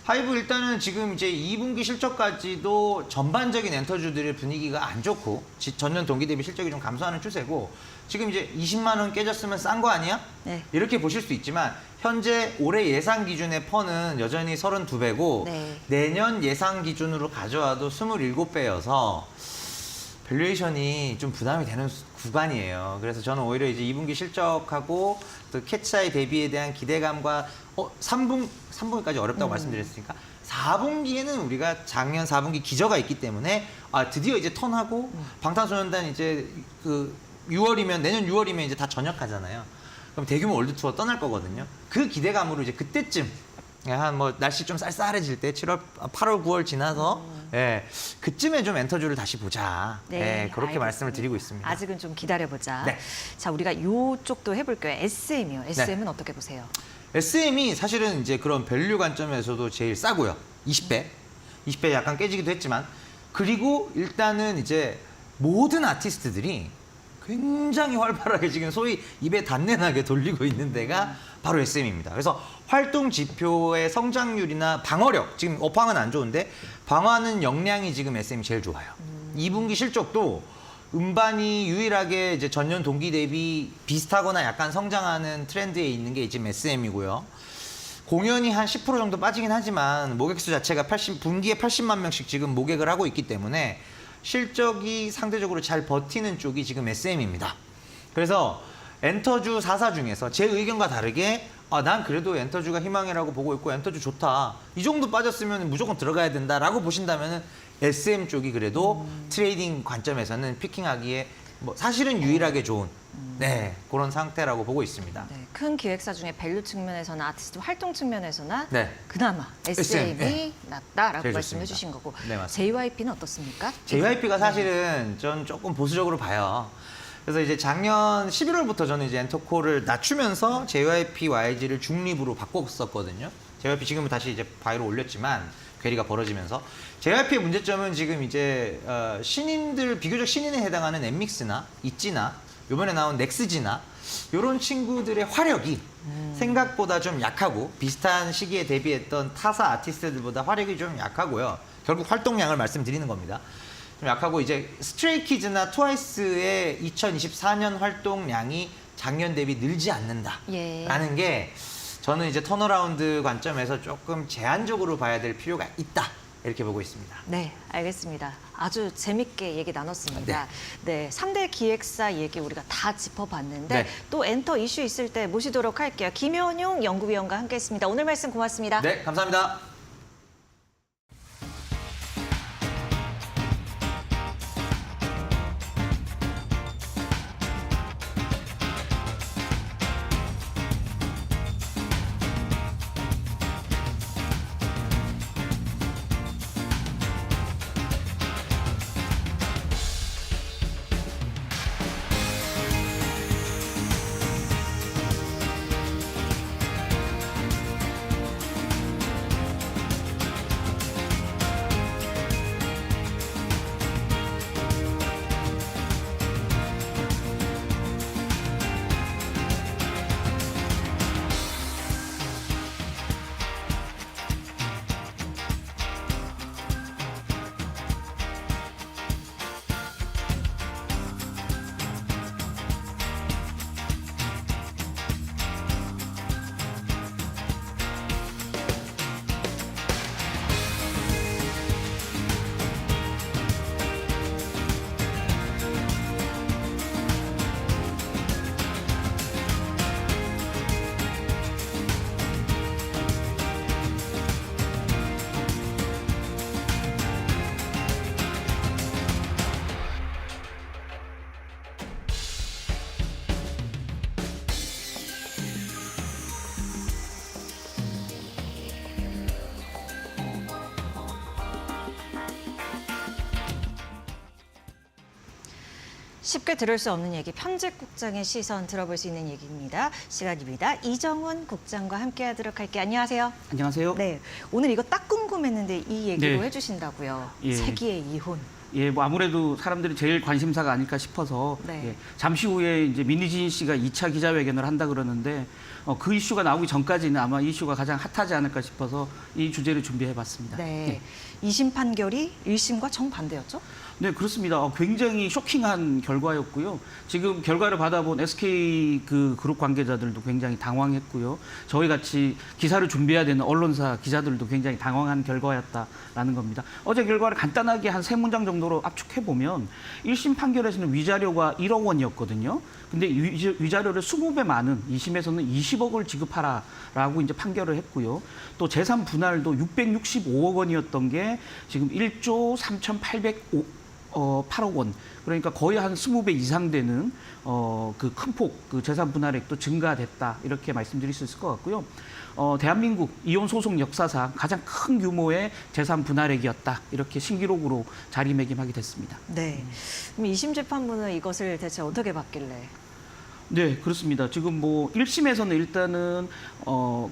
하이브 일단은 지금 이제 2분기 실적까지도 전반적인 엔터주들의 분위기가 안 좋고 전년 동기 대비 실적이 좀 감소하는 추세고 지금 이제 20만 원 깨졌으면 싼 거 아니야? 네. 이렇게 보실 수 있지만 현재 올해 예상 기준의 펀은 여전히 32배고 네. 내년 예상 기준으로 가져와도 27배여서 밸류에이션이 좀 부담이 되는 구간이에요. 그래서 저는 오히려 이제 2분기 실적하고 또 캣츠아이 대비에 대한 기대감과 3분기까지 어렵다고 말씀드렸으니까 4분기에는 우리가 작년 4분기 기저가 있기 때문에 드디어 이제 턴하고 방탄소년단 이제 그 6월이면 내년 6월이면 이제 다 전역하잖아요. 그럼 대규모 월드 투어 떠날 거거든요. 그 기대감으로 이제 그때쯤 한 뭐 날씨 좀 쌀쌀해질 때 7월, 8월, 9월 지나서 예, 그쯤에 좀 엔터주를 다시 보자. 네, 예, 그렇게 알겠습니다. 말씀을 드리고 있습니다. 아직은 좀 기다려보자. 네. 자, 우리가 이쪽도 해볼게요. SM이요. SM은 어떻게 보세요? SM이 사실은 이제 그런 밸류 관점에서도 제일 싸고요. 20배. 20배 약간 깨지기도 했지만 그리고 일단은 이제 모든 아티스트들이 굉장히 활발하게 지금 소위 입에 단내나게 돌리고 있는 데가 바로 SM입니다. 그래서 활동 지표의 성장률이나 방어력, 지금 업황은 안 좋은데 방어하는 역량이 지금 SM이 제일 좋아요. 2분기 실적도 음반이 유일하게 이제 전년 동기 대비 비슷하거나 약간 성장하는 트렌드에 있는 게 지금 SM이고요. 공연이 한 10% 정도 빠지긴 하지만 모객 수 자체가 분기에 80만 명씩 지금 모객을 하고 있기 때문에 실적이 상대적으로 잘 버티는 쪽이 지금 SM입니다. 그래서 엔터주 4사 중에서 제 의견과 다르게 난 그래도 엔터주가 희망이라고 보고 있고 엔터주 좋다. 이 정도 빠졌으면 무조건 들어가야 된다라고 보신다면 SM 쪽이 그래도 트레이딩 관점에서는 피킹하기에 뭐 사실은 유일하게 좋은 그런 상태라고 보고 있습니다. 네, 큰 기획사 중에 밸류 측면에서나 아티스트 활동 측면에서나 네. 그나마 SM이 네. 낫다라고 제일 말씀해 좋습니다. 주신 거고 네, 맞습니다. JYP는 어떻습니까? JYP가 사실은 전 조금 보수적으로 봐요. 그래서 이제 작년 11월부터 저는 이제 엔터코를 낮추면서 JYP YG를 중립으로 바꿨었거든요. JYP 지금은 다시 이제 바위로 올렸지만 괴리가 벌어지면서 JYP의 문제점은 지금 이제 신인들 비교적 신인에 해당하는 엠믹스나 있지나 이번에 나온 넥스지나 이런 친구들의 화력이 생각보다 좀 약하고 비슷한 시기에 데뷔했던 타사 아티스트들보다 화력이 좀 약하고요. 결국 활동량을 말씀드리는 겁니다. 좀 약하고 이제 스트레이키즈나 트와이스의 2024년 활동량이 작년 대비 늘지 않는다라는 게 저는 이제 턴어라운드 관점에서 조금 제한적으로 봐야 될 필요가 있다. 이렇게 보고 있습니다. 네, 알겠습니다. 아주 재밌게 얘기 나눴습니다. 네, 3대 기획사 얘기 우리가 다 짚어봤는데 네. 또 엔터 이슈 있을 때 모시도록 할게요. 김현용 연구위원과 함께했습니다. 오늘 말씀 고맙습니다. 네, 감사합니다. 쉽게 들을 수 없는 얘기, 편집국장의 시선 들어볼 수 있는 얘기입니다. 시간입니다. 이정훈 국장과 함께하도록 할게요. 안녕하세요. 안녕하세요. 네, 오늘 이거 딱 궁금했는데 이 얘기로 네. 해주신다고요. 예. 세기의 이혼. 예, 뭐 아무래도 사람들이 제일 관심사가 아닐까 싶어서 네. 예, 잠시 후에 이제 민희진 씨가 2차 기자회견을 한다 그러는데 그 이슈가 나오기 전까지는 아마 이 이슈가 가장 핫하지 않을까 싶어서 이 주제를 준비해봤습니다. 네. 2심 판결이 1심과 정반대였죠? 네, 그렇습니다. 굉장히 쇼킹한 결과였고요. 지금 결과를 받아본 SK 그 그룹 관계자들도 굉장히 당황했고요. 저희 같이 기사를 준비해야 되는 언론사 기자들도 굉장히 당황한 결과였다라는 겁니다. 어제 결과를 간단하게 한 3문장 정도로 압축해 보면 1심 판결에서는 위자료가 1억 원이었거든요. 근데 위자료를 20배 많은 2심에서는 20억을 지급하라라고 이제 판결을 했고요. 또 재산 분할도 665억 원이었던 게 지금 1조 8억 원. 그러니까 거의 한 20배 이상 되는 그 큰 폭 그 재산 분할액도 증가됐다. 이렇게 말씀드릴 수 있을 것 같고요. 대한민국 이혼 소송 역사상 가장 큰 규모의 재산 분할액이었다. 이렇게 신기록으로 자리매김하게 됐습니다. 네. 그럼 2심 재판부는 이것을 대체 어떻게 봤길래? 네, 그렇습니다. 지금 뭐 1심에서는 일단은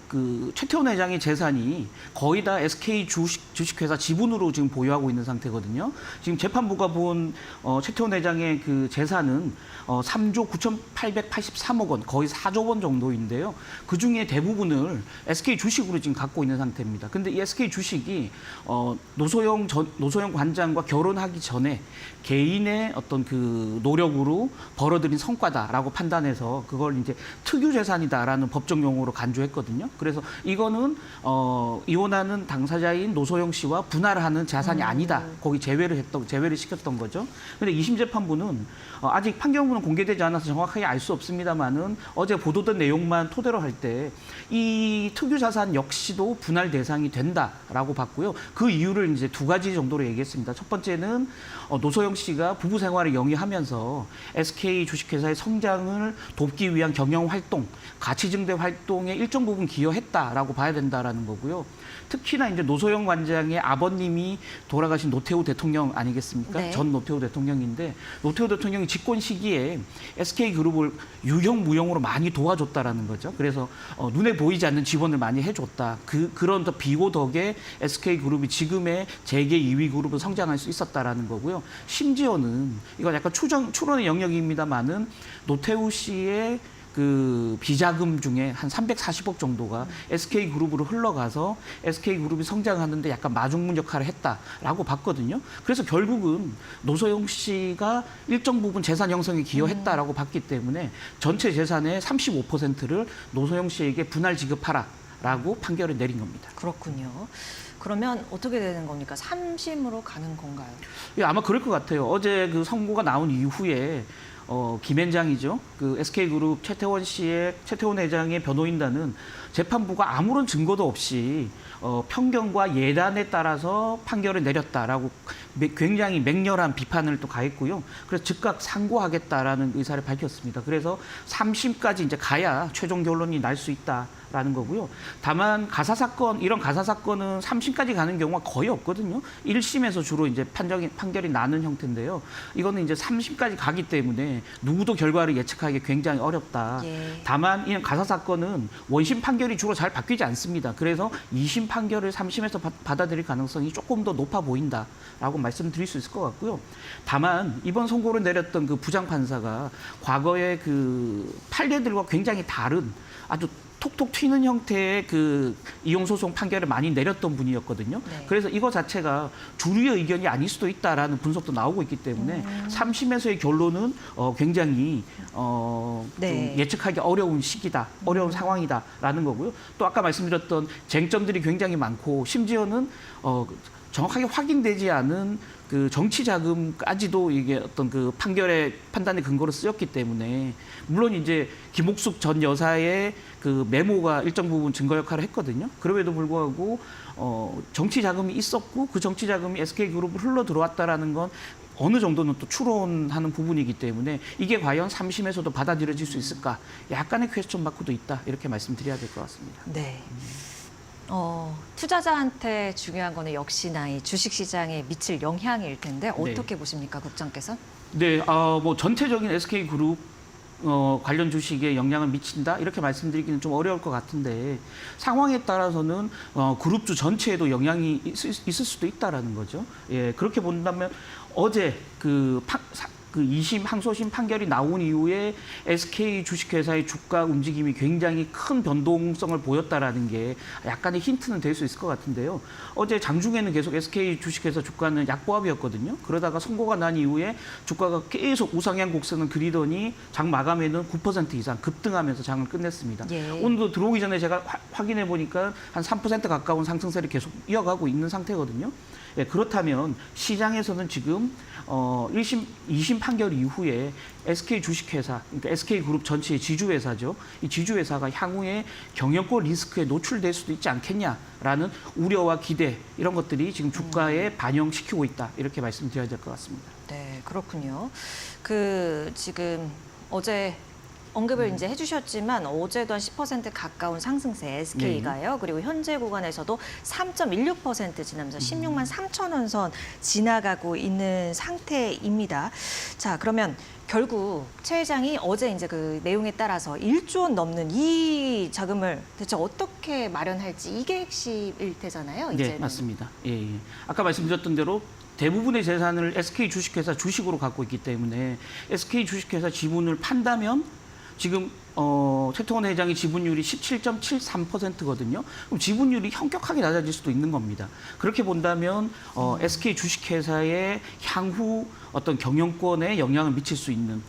그 최태원 회장의 재산이 거의 다 SK 주식회사 지분으로 지금 보유하고 있는 상태거든요. 지금 재판부가 본 최태원 회장의 그 재산은 3조 9,883억 원, 거의 4조 원 정도인데요. 그 중에 대부분을 SK 주식으로 지금 갖고 있는 상태입니다. 근데 이 SK 주식이 노소영 관장과 결혼하기 전에 개인의 어떤 그 노력으로 벌어들인 성과다라고 판단해서 그걸 이제 특유 재산이다라는 법정 용어로 간주했거든요. 그래서 이거는 이혼하는 당사자인 노소영 씨와 분할하는 자산이 아니다. 거기 제외를 시켰던 거죠. 근데 2심 재판부는 아직 판결문은 공개되지 않아서 정확하게 알 수 없습니다만은 어제 보도된 내용만 토대로 할 때 이 특유 자산 역시도 분할 대상이 된다라고 봤고요. 그 이유를 이제 2가지 정도로 얘기했습니다. 첫 번째는 노소영 씨가 부부 생활을 영위하면서 SK 주식회사의 성장을 돕기 위한 경영 활동, 가치 증대 활동에 일정 부분 기여했다라고 봐야 된다라는 거고요. 특히나 이제 노소영 관장의 아버님이 돌아가신 노태우 대통령 아니겠습니까? 네. 전 노태우 대통령인데 노태우 대통령이 집권 시기에 SK 그룹을 유형 무형으로 많이 도와줬다라는 거죠. 그래서 눈에 보이지 않는 지원을 많이 해줬다. 그런 더 비고 덕에 SK 그룹이 지금의 재계 2위 그룹으로 성장할 수 있었다라는 거고요. 심지어는 이건 약간 추론의 영역입니다만은 노태우 씨의 그 비자금 중에 한 340억 정도가 SK그룹으로 흘러가서 SK그룹이 성장하는데 약간 마중물 역할을 했다라고 봤거든요. 그래서 결국은 노소영 씨가 일정 부분 재산 형성에 기여했다라고 봤기 때문에 전체 재산의 35%를 노소영 씨에게 분할 지급하라라고 판결을 내린 겁니다. 그렇군요. 그러면 어떻게 되는 겁니까? 3심으로 가는 건가요? 예, 아마 그럴 것 같아요. 어제 그 선고가 나온 이후에 김앤장이죠. 그 SK그룹 최태원 회장의 변호인단은 재판부가 아무런 증거도 없이 편견과 예단에 따라서 판결을 내렸다라고 굉장히 맹렬한 비판을 또 가했고요. 그래서 즉각 상고하겠다라는 의사를 밝혔습니다. 그래서 3심까지 이제 가야 최종 결론이 날 수 있다라는 거고요. 다만 이런 가사 사건은 3심까지 가는 경우가 거의 없거든요. 1심에서 주로 이제 판결이 나는 형태인데요. 이거는 이제 3심까지 가기 때문에 누구도 결과를 예측하기 굉장히 어렵다. 예. 다만 이런 가사 사건은 원심 판결이 주로 잘 바뀌지 않습니다. 그래서 2심 판결을 3심에서 받아들일 가능성이 조금 더 높아 보인다라고 말씀드릴 수 있을 것 같고요. 다만 이번 선고를 내렸던 그 부장판사가 과거의 그 판례들과 굉장히 다른 아주 톡톡 튀는 형태의 그 이혼소송 판결을 많이 내렸던 분이었거든요. 네. 그래서 이거 자체가 주류의 의견이 아닐 수도 있다라는 분석도 나오고 있기 때문에 3심에서의 결론은 굉장히 네. 좀 예측하기 어려운 시기다, 어려운 상황이다라는 거고요. 또 아까 말씀드렸던 쟁점들이 굉장히 많고 심지어는 정확하게 확인되지 않은 그 정치 자금까지도 이게 어떤 그 판단의 근거로 쓰였기 때문에 물론 이제 김옥숙 전 여사의 그 메모가 일정 부분 증거 역할을 했거든요. 그럼에도 불구하고 정치 자금이 있었고 그 정치 자금이 SK그룹을 흘러 들어왔다라는 건 어느 정도는 또 추론하는 부분이기 때문에 이게 과연 3심에서도 받아들여질 수 있을까? 약간의 퀘스천 마크도 있다. 이렇게 말씀드려야 될 것 같습니다. 네. 투자자한테 중요한 거는 역시나 이 주식시장에 미칠 영향일 텐데 어떻게 보십니까, 국장께서? 네, 뭐 전체적인 SK그룹 관련 주식에 영향을 미친다 이렇게 말씀드리기는 좀 어려울 것 같은데 상황에 따라서는 그룹주 전체에도 영향이 있을 수도 있다라는 거죠. 예, 그렇게 본다면 어제 그 2심 항소심 판결이 나온 이후에 SK 주식회사의 주가 움직임이 굉장히 큰 변동성을 보였다라는 게 약간의 힌트는 될 수 있을 것 같은데요. 어제 장중에는 계속 SK 주식회사 주가는 약보합이었거든요. 그러다가 선고가 난 이후에 주가가 계속 우상향 곡선을 그리더니 장 마감에는 9% 이상 급등하면서 장을 끝냈습니다. 예. 오늘도 들어오기 전에 제가 확인해 보니까 한 3% 가까운 상승세를 계속 이어가고 있는 상태거든요. 예, 그렇다면 시장에서는 지금 1심, 2심 판결 이후에 SK 주식회사, 그러니까 SK그룹 전체의 지주회사죠. 이 지주회사가 향후에 경영권 리스크에 노출될 수도 있지 않겠냐라는 우려와 기대 이런 것들이 지금 주가에 반영시키고 있다. 이렇게 말씀드려야 될 것 같습니다. 네, 그렇군요. 지금 어제 언급을 이제 해주셨지만 어제도 한 10% 가까운 상승세 SK가요. 그리고 현재 구간에서도 3.16% 지나면서 16만 3천 원 선 지나가고 있는 상태입니다. 자, 그러면 결국 최 회장이 어제 이제 그 내용에 따라서 1조 원 넘는 이 자금을 대체 어떻게 마련할지 이게 핵심일 테잖아요. 이제는. 네, 맞습니다. 예. 아까 말씀드렸던 대로 대부분의 재산을 SK 주식회사 주식으로 갖고 있기 때문에 SK 주식회사 지분을 판다면 지금 최태원 회장의 지분율이 17.73%거든요. 그럼 지분율이 현격하게 낮아질 수도 있는 겁니다. 그렇게 본다면 SK 주식회사의 향후 어떤 경영권에 영향을 미칠 수 있는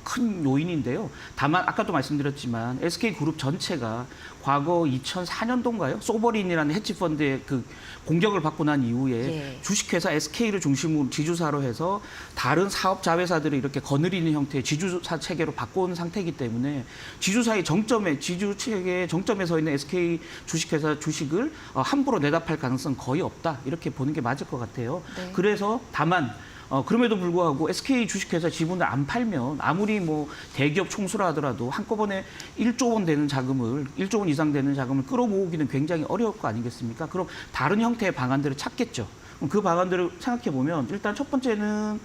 큰 요인인데요. 다만 아까도 말씀드렸지만 SK그룹 전체가 과거 2004년도인가요? 소버린이라는 헤지펀드의 그 공격을 받고 난 이후에 예. 주식회사 SK를 중심으로 지주사로 해서 다른 사업 자회사들을 이렇게 거느리는 형태의 지주사 체계로 바꿔온 상태이기 때문에 지주사의 정점에 지주 체계의 정점에 서 있는 SK 주식회사 주식을 함부로 내다 팔 가능성 거의 없다 이렇게 보는 게 맞을 것 같아요. 네. 그래서 다만 그럼에도 불구하고 SK 주식회사 지분을 안 팔면 아무리 뭐 대기업 총수라 하더라도 한꺼번에 1조 원 되는 자금을 1조 원 이상 되는 자금을 끌어모으기는 굉장히 어려울 거 아니겠습니까? 그럼 다른 형태의 방안들을 찾겠죠. 그럼 그 방안들을 생각해 보면 일단 첫 번째는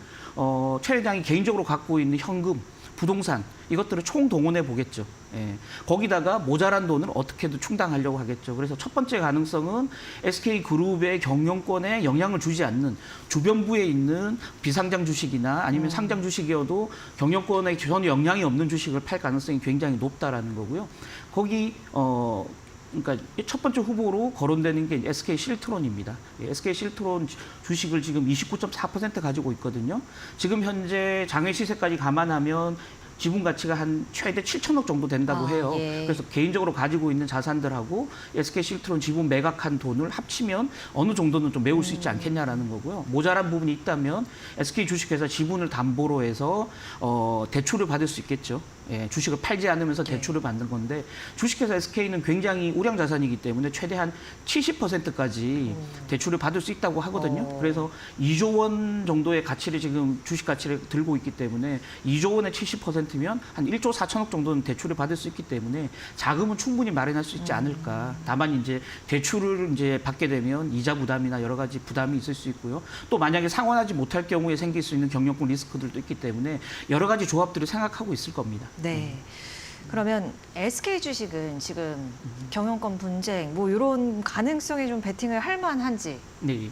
최 회장이 개인적으로 갖고 있는 현금, 부동산 이것들을 총동원해 보겠죠. 예. 거기다가 모자란 돈을 어떻게든 충당하려고 하겠죠. 그래서 첫 번째 가능성은 SK그룹의 경영권에 영향을 주지 않는 주변부에 있는 비상장 주식이나 아니면 상장 주식이어도 경영권에 전혀 영향이 없는 주식을 팔 가능성이 굉장히 높다라는 거고요. 거기 그러니까 첫 번째 후보로 거론되는 게 SK 실트론입니다. SK 실트론 주식을 지금 29.4% 가지고 있거든요. 지금 현재 장외 시세까지 감안하면 지분 가치가 한 최대 7천억 정도 된다고 해요. 예. 그래서 개인적으로 가지고 있는 자산들하고 SK 실트론 지분 매각한 돈을 합치면 어느 정도는 좀 메울 수 있지 않겠냐라는 거고요. 모자란 부분이 있다면 SK 주식회사 지분을 담보로 해서 대출을 받을 수 있겠죠. 예, 주식을 팔지 않으면서 대출을 받는 건데 주식회사 SK는 굉장히 우량 자산이기 때문에 최대한 70%까지 대출을 받을 수 있다고 하거든요. 그래서 2조 원 정도의 가치를 지금 주식 가치를 들고 있기 때문에 2조 원의 70%면 한 1조 4천억 정도는 대출을 받을 수 있기 때문에 자금은 충분히 마련할 수 있지 않을까. 다만 이제 대출을 이제 받게 되면 이자 부담이나 여러 가지 부담이 있을 수 있고요. 또 만약에 상환하지 못할 경우에 생길 수 있는 경영권 리스크들도 있기 때문에 여러 가지 조합들을 생각하고 있을 겁니다. 네. 그러면 SK 주식은 지금 경영권 분쟁 뭐 이런 가능성에 좀 베팅을 할 만한지. 네.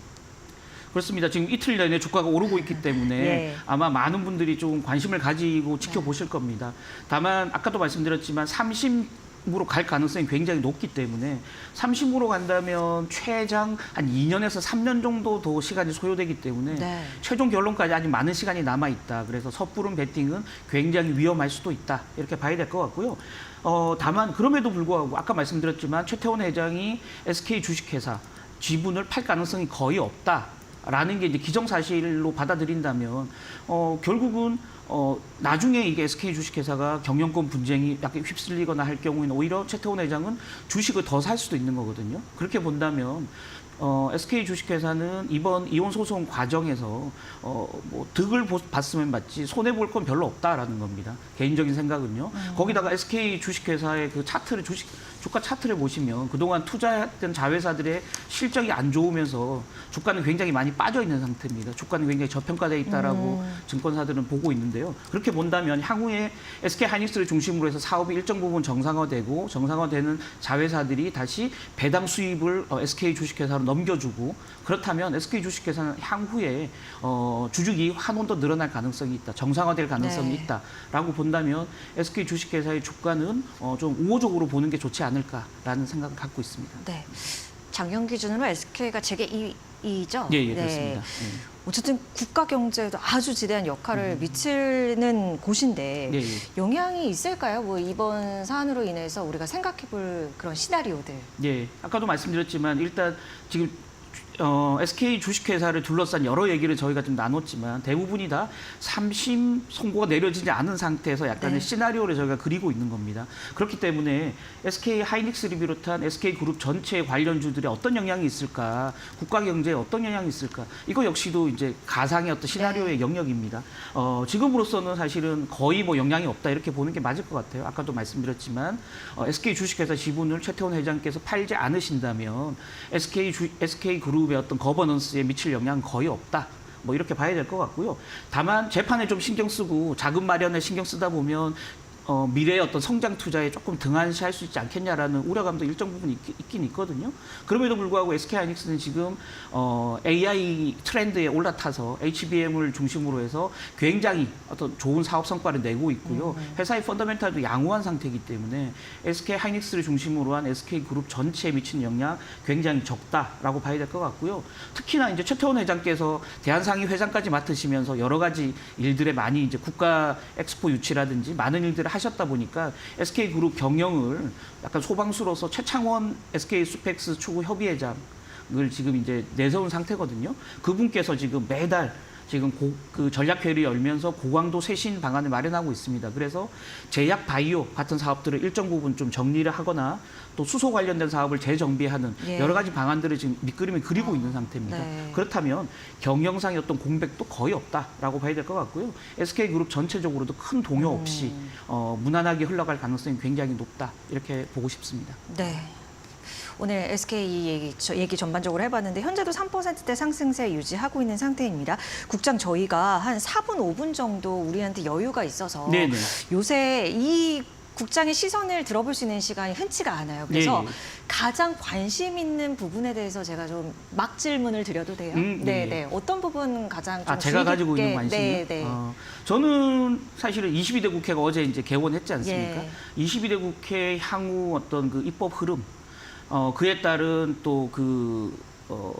그렇습니다. 지금 이틀 내내 주가가 오르고 있기 때문에 예. 아마 많은 분들이 좀 관심을 가지고 지켜보실 겁니다. 다만 아까도 말씀드렸지만 3심으로 갈 가능성이 굉장히 높기 때문에 3심으로 간다면 최장 한 2년에서 3년 정도 더 시간이 소요되기 때문에 네. 최종 결론까지 아직 많은 시간이 남아 있다. 그래서 섣부른 베팅은 굉장히 위험할 수도 있다. 이렇게 봐야 될 것 같고요. 다만 그럼에도 불구하고 아까 말씀드렸지만 최태원 회장이 SK 주식회사 지분을 팔 가능성이 거의 없다라는 게 이제 기정사실로 받아들인다면 결국은 나중에 이게 SK 주식회사가 경영권 분쟁이 약간 휩쓸리거나 할 경우에는 오히려 최태원 회장은 주식을 더 살 수도 있는 거거든요. 그렇게 본다면 SK 주식회사는 이번 이혼 소송 과정에서 뭐 득을 봤으면 맞지 손해 볼 건 별로 없다라는 겁니다. 개인적인 생각은요. 거기다가 SK 주식회사의 그 차트를 주가 차트를 보시면 그동안 투자했던 자회사들의 실적이 안 좋으면서 주가는 굉장히 많이 빠져 있는 상태입니다. 주가는 굉장히 저평가되어 있다라고 증권사들은 보고 있는데요. 그렇게 본다면 향후에 SK하이닉스를 중심으로 해서 사업이 일정 부분 정상화되고 정상화되는 자회사들이 다시 배당 수입을 SK 주식회사로 넘겨주고 그렇다면 SK 주식회사는 향후에 주주이익 환원도 늘어날 가능성이 있다. 정상화될 가능성이 네. 있다라고 본다면 SK 주식회사의 주가는 좀 우호적으로 보는 게 좋지 않을까라는 생각을 갖고 있습니다. 네. 작년 기준으로 SK가 재계 2위죠? 예, 그렇습니다. 예. 어쨌든 국가 경제에도 아주 지대한 역할을 미치는 곳인데 예, 예. 영향이 있을까요? 뭐 이번 사안으로 인해서 우리가 생각해볼 그런 시나리오들. 예, 아까도 말씀드렸지만 일단 지금 SK 주식회사를 둘러싼 여러 얘기를 저희가 좀 나눴지만 대부분이 다 3심 선고가 내려지지 않은 상태에서 약간의 네. 시나리오를 저희가 그리고 있는 겁니다. 그렇기 때문에 SK 하이닉스를 비롯한 SK 그룹 전체 관련주들에 어떤 영향이 있을까, 국가 경제에 어떤 영향이 있을까, 이거 역시도 이제 가상의 어떤 시나리오의 영역입니다. 지금으로서는 사실은 거의 뭐 영향이 없다 이렇게 보는 게 맞을 것 같아요. 아까도 말씀드렸지만 SK 주식회사 지분을 최태원 회장께서 팔지 않으신다면 SK 그룹의 어떤 거버넌스에 미칠 영향은 거의 없다. 뭐 이렇게 봐야 될 것 같고요. 다만 재판에 좀 신경 쓰고 자금 마련에 신경 쓰다 보면 미래의 어떤 성장 투자에 조금 등한시할 수 있지 않겠냐라는 우려감도 일정 부분 있긴 있거든요. 그럼에도 불구하고 SK하이닉스는 지금 AI 트렌드에 올라타서 HBM을 중심으로 해서 굉장히 어떤 좋은 사업 성과를 내고 있고요. 회사의 펀더멘탈도 양호한 상태이기 때문에 SK하이닉스를 중심으로 한 SK그룹 전체에 미치는 영향 굉장히 적다라고 봐야 될 것 같고요. 특히나 이제 최태원 회장께서 대한상의 회장까지 맡으시면서 여러 가지 일들에 많이 이제 국가 엑스포 유치라든지 많은 일들을 하셨다 보니까 SK그룹 경영을 약간 소방수로서 최창원 SK수펙스 추구 협의회장을 지금 이제 내세운 상태거든요. 그분께서 지금 매달 지금 그 전략회의를 열면서 고강도 쇄신 방안을 마련하고 있습니다. 그래서 제약 바이오 같은 사업들을 일정 부분 좀 정리를 하거나 또 수소 관련된 사업을 재정비하는 예. 여러 가지 방안들을 지금 밑그림을 그리고 있는 상태입니다. 네. 그렇다면 경영상의 어떤 공백도 거의 없다라고 봐야 될 것 같고요. SK그룹 전체적으로도 큰 동요 없이 무난하게 흘러갈 가능성이 굉장히 높다 이렇게 보고 싶습니다. 네. 오늘 SK 얘기 전반적으로 해봤는데 현재도 3%대 상승세 유지하고 있는 상태입니다. 국장 저희가 한 4분, 5분 정도 우리한테 여유가 있어서 네네. 요새 이 국장의 시선을 들어볼 수 있는 시간이 흔치가 않아요. 그래서 네. 가장 관심 있는 부분에 대해서 제가 좀 막 질문을 드려도 돼요? 네. 네. 어떤 부분 가장 좀 제가 주의 가지고 깊게- 있는 관심이요? 네, 네. 저는 사실은 22대 국회가 어제 이제 개원했지 않습니까? 예. 22대 국회 향후 어떤 그 입법 흐름, 그에 따른 또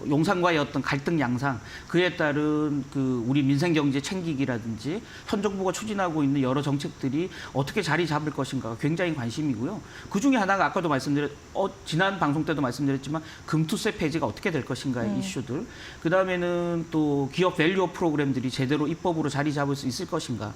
용산과의 어떤 갈등 양상, 그에 따른 그 우리 민생 경제 챙기기라든지 현 정부가 추진하고 있는 여러 정책들이 어떻게 자리 잡을 것인가가 굉장히 관심이고요. 그 중에 하나가 아까도 지난 방송 때도 말씀드렸지만 금투세 폐지가 어떻게 될 것인가의 이슈들. 그 다음에는 또 기업 밸류업 프로그램들이 제대로 입법으로 자리 잡을 수 있을 것인가.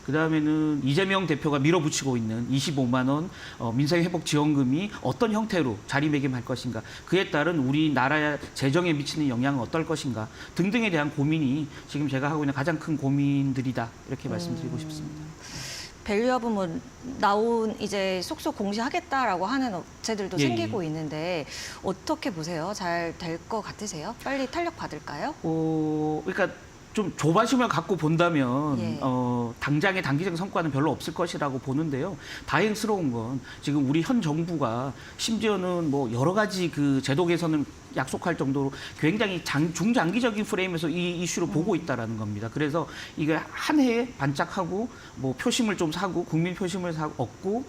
그 다음에는 이재명 대표가 밀어붙이고 있는 25만 원 민생회복지원금이 어떤 형태로 자리매김할 것인가. 그에 따른 우리나라의 재정에 미치는 영향은 어떨 것인가 등등에 대한 고민이 지금 제가 하고 있는 가장 큰 고민들이다. 이렇게 말씀드리고 싶습니다. 밸류업은 뭐 나온 이제 속속 공시하겠다라고 하는 업체들도 예, 생기고 있는데 어떻게 보세요? 잘 될 것 같으세요? 빨리 탄력 받을까요? 그러니까 좀 조바심을 갖고 본다면 예. 당장의 단기적 성과는 별로 없을 것이라고 보는데요. 다행스러운 건 지금 우리 현 정부가 심지어는 뭐 여러 가지 그 제도 개선을 약속할 정도로 굉장히 중장기적인 프레임에서 이 이슈를 보고 있다라는 겁니다. 그래서 이게 한 해에 반짝하고 뭐 표심을 좀 사고 국민 표심을 얻고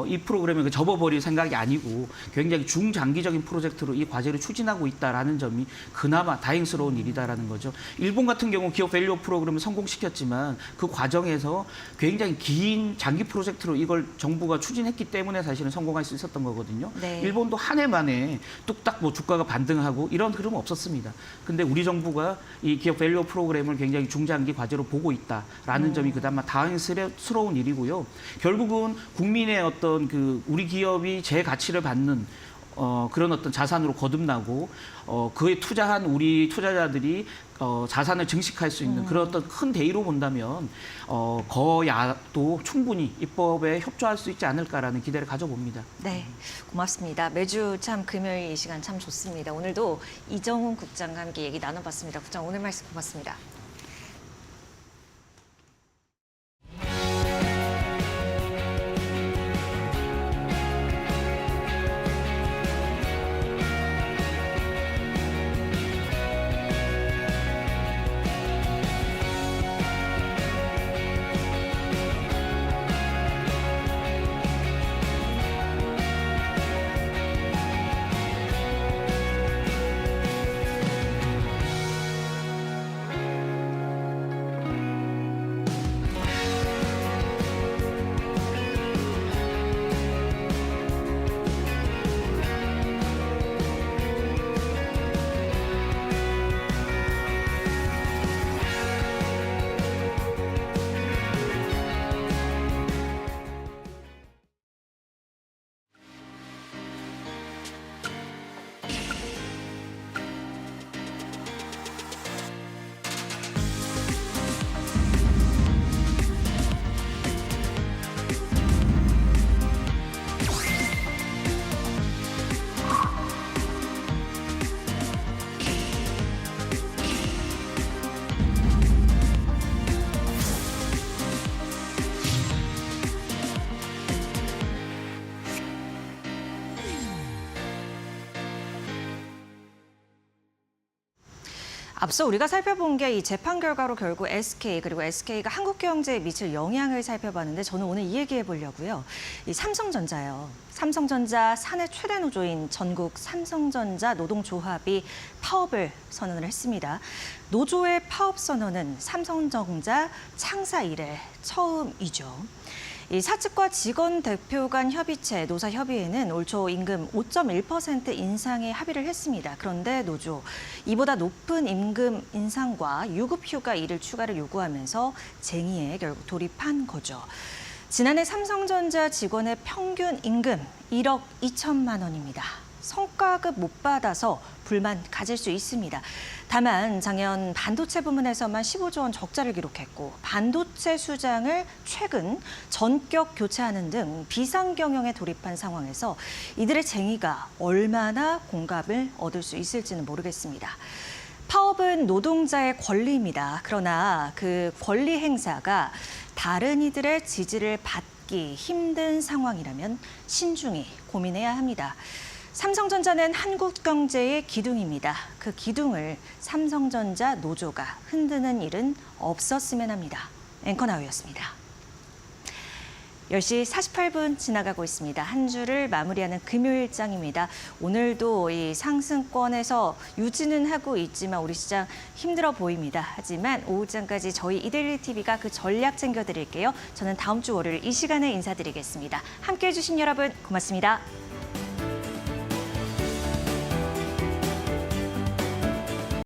이 프로그램을 접어버릴 생각이 아니고 굉장히 중장기적인 프로젝트로 이 과제를 추진하고 있다라는 점이 그나마 다행스러운 일이다라는 거죠. 일본 같은 경우 기업 밸류업 프로그램을 성공시켰지만 그 과정에서 굉장히 긴 장기 프로젝트로 이걸 정부가 추진했기 때문에 사실은 성공할 수 있었던 거거든요. 네. 일본도 한 해 만에 뚝딱 뭐 주가가 반등하고 이런 흐름은 없었습니다. 근데 우리 정부가 이 기업 밸류업 프로그램을 굉장히 중장기 과제로 보고 있다라는 점이 그나마 다행스러운 일이고요. 결국은 국민의 어떤 그 우리 기업이 제 가치를 받는 그런 어떤 자산으로 거듭나고 그에 투자한 우리 투자자들이 자산을 증식할 수 있는 그런 어떤 큰 대의로 본다면 거야도 충분히 입법에 협조할 수 있지 않을까라는 기대를 가져봅니다. 네, 고맙습니다. 매주 참 금요일 이 시간 참 좋습니다. 오늘도 이정훈 국장과 함께 얘기 나눠봤습니다. 국장 오늘 말씀 고맙습니다. 앞서 우리가 살펴본 게 이 재판 결과로 결국 SK 그리고 SK가 한국 경제에 미칠 영향을 살펴봤는데 저는 오늘 이 얘기해 보려고요. 이 삼성전자요. 삼성전자 사내 최대 노조인 전국 삼성전자 노동조합이 파업을 선언을 했습니다. 노조의 파업 선언은 삼성전자 창사 이래 처음이죠. 이 사측과 직원 대표 간 협의체 노사협의회는 올 초 임금 5.1% 인상에 합의를 했습니다. 그런데 노조, 이보다 높은 임금 인상과 유급휴가 일을 추가를 요구하면서 쟁의에 결국 돌입한 거죠. 지난해 삼성전자 직원의 평균 임금 1억 2천만 원입니다. 성과급 못 받아서 불만 가질 수 있습니다. 다만 작년 반도체 부문에서만 15조 원 적자를 기록했고 반도체 수장을 최근 전격 교체하는 등 비상경영에 돌입한 상황에서 이들의 쟁의가 얼마나 공감을 얻을 수 있을지는 모르겠습니다. 파업은 노동자의 권리입니다. 그러나 그 권리 행사가 다른 이들의 지지를 받기 힘든 상황이라면 신중히 고민해야 합니다. 삼성전자는 한국 경제의 기둥입니다. 그 기둥을 삼성전자 노조가 흔드는 일은 없었으면 합니다. 앵커나우였습니다. 10시 48분 지나가고 있습니다. 한 주를 마무리하는 금요일장입니다. 오늘도 이 상승권에서 유지는 하고 있지만 우리 시장 힘들어 보입니다. 하지만 오후장까지 저희 이데일리 TV가 그 전략 챙겨드릴게요. 저는 다음 주 월요일 이 시간에 인사드리겠습니다. 함께해 주신 여러분 고맙습니다.